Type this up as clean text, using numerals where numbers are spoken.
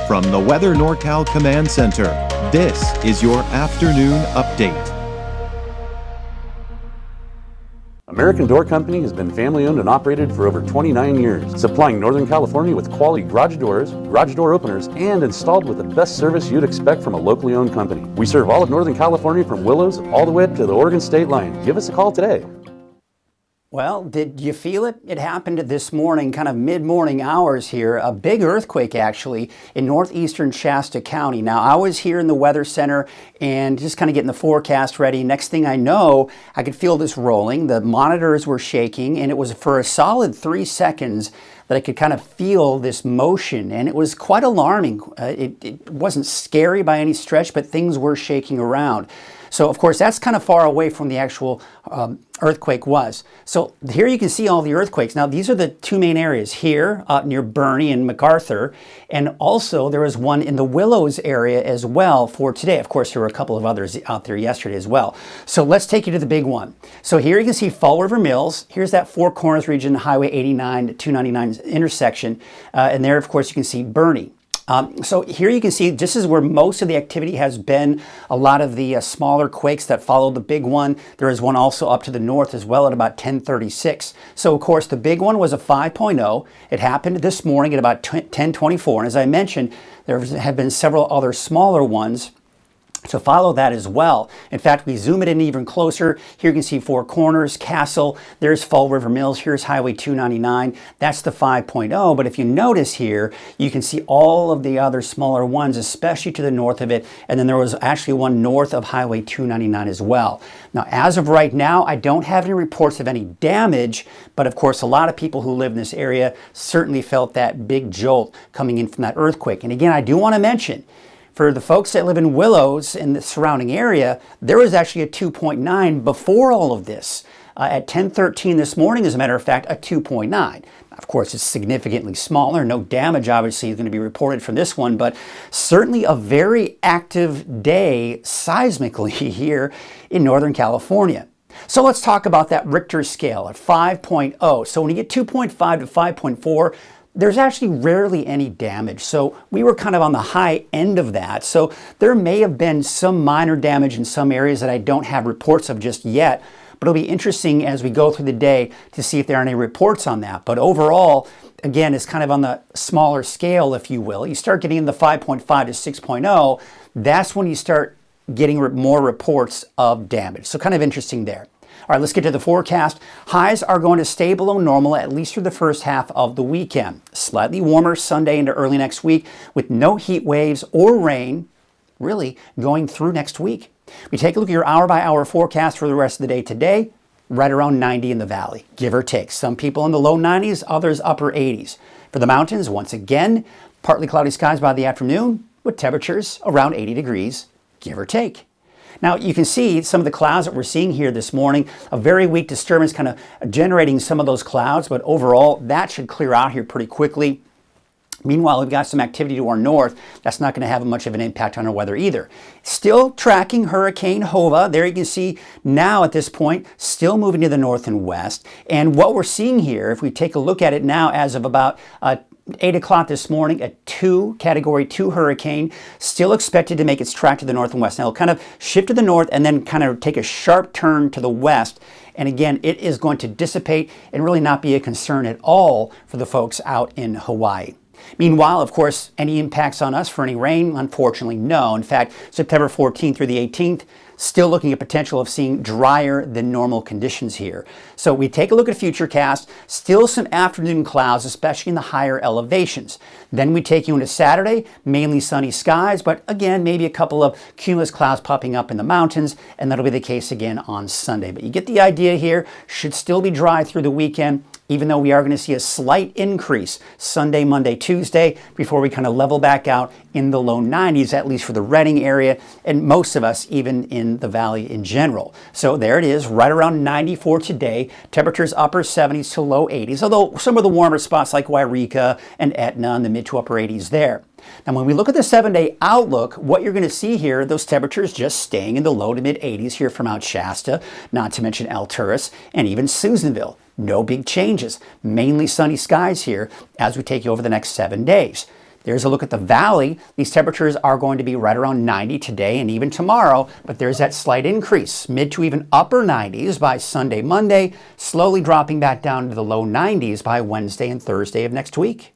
From the Weather NorCal Command Center, this is your afternoon update. American Door Company has been family-owned and operated for over 29 years, supplying Northern California with quality garage doors, garage door openers, and installed with the best service you'd expect from a locally owned company. We serve all of Northern California from Willows all the way to the Oregon state line. Give us a call today. Well, did you feel it? It happened this morning, kind of mid-morning hours here. A big earthquake, actually, in northeastern Shasta County. Now, I was here in the Weather Center and just kind of getting the forecast ready. Next thing I know, I could feel this rolling. The monitors were shaking, and it was for a solid 3 seconds that I could kind of feel this motion, and it was quite alarming. It wasn't scary by any stretch, but things were shaking around. So, of course, that's kind of far away from the actual earthquake was. So here you can see all the earthquakes. Now, these are the two main areas here near Bernie and MacArthur, and also there was one in the Willows area as well for today. Of course, there were a couple of others out there yesterday as well. So let's take you to the big one. So here you can see Fall River Mills. Here's that Four Corners region, Highway 89 to 299 intersection. And there, of course, you can see Bernie. So here you can see this is where most of the activity has been. A lot of the smaller quakes that followed the big one. There is one also up to the north as well at about 10:36. So of course the big one was a 5.0. It happened this morning at about 10:24. And as I mentioned, there have been several other smaller ones to follow that as well. In fact, we zoom it in even closer. Here you can see Four Corners, Castle. There's Fall River Mills. Here's Highway 299. That's the 5.0. But if you notice here, you can see all of the other smaller ones, especially to the north of it. And then there was actually one north of Highway 299 as well. Now, as of right now, I don't have any reports of any damage. But of course, a lot of people who live in this area certainly felt that big jolt coming in from that earthquake. And again, I do want to mention, for the folks that live in Willows and the surrounding area, there was actually a 2.9 before all of this. At 10:13 this morning, as a matter of fact, a 2.9. Of course, it's significantly smaller. No damage, obviously, is going to be reported from this one, but certainly a very active day seismically here in Northern California. So let's talk about that Richter scale at 5.0. So when you get 2.5 to 5.4, there's actually rarely any damage. So we were kind of on the high end of that. So there may have been some minor damage in some areas that I don't have reports of just yet, but it'll be interesting as we go through the day to see if there are any reports on that. But overall, again, it's kind of on the smaller scale, if you will. You start getting in the 5.5 to 6.0, that's when you start getting more reports of damage. So kind of interesting there. All right, let's get to the forecast. Highs are going to stay below normal at least through the first half of the weekend. Slightly warmer Sunday into early next week with no heat waves or rain really going through next week. We take a look at your hour-by-hour forecast for the rest of the day today, right around 90 in the valley, give or take. Some people in the low 90s, others upper 80s. For the mountains, once again, partly cloudy skies by the afternoon with temperatures around 80 degrees, give or take. Now, you can see some of the clouds that we're seeing here this morning, a very weak disturbance kind of generating some of those clouds, but overall, that should clear out here pretty quickly. Meanwhile, we've got some activity to our north. That's not going to have much of an impact on our weather either. Still tracking Hurricane Hova. There you can see now at this point, still moving to the north and west. And what we're seeing here, if we take a look at it now as of about 8 o'clock this morning, a Category 2 hurricane, still expected to make its track to the north and west. Now, it'll kind of shift to the north and then kind of take a sharp turn to the west. And again, it is going to dissipate and really not be a concern at all for the folks out in Hawaii. Meanwhile, of course, any impacts on us for any rain? Unfortunately, no. In fact, September 14th through the 18th, still looking at potential of seeing drier than normal conditions here. So we take a look at Futurecast, still some afternoon clouds, especially in the higher elevations. Then we take you into Saturday, mainly sunny skies, but again, maybe a couple of cumulus clouds popping up in the mountains, and that'll be the case again on Sunday. But you get the idea here, should still be dry through the weekend, even though we are going to see a slight increase Sunday, Monday, Tuesday, before we kind of level back out in the low 90s, at least for the Redding area, and most of us even in the valley in general. So there it is, right around 90 for today. Temperatures upper 70s to low 80s, although some of the warmer spots like Wairika and Etna in the mid to upper 80s there. Now, when we look at the 7-day outlook, what you're going to see here, those temperatures just staying in the low to mid 80s here from Mount Shasta, not to mention Alturas and even Susanville. No big changes, mainly sunny skies here as we take you over the next 7 days. There's a look at the valley. These temperatures are going to be right around 90 today and even tomorrow, but there's that slight increase, mid to even upper 90s by Sunday, Monday, slowly dropping back down to the low 90s by Wednesday and Thursday of next week.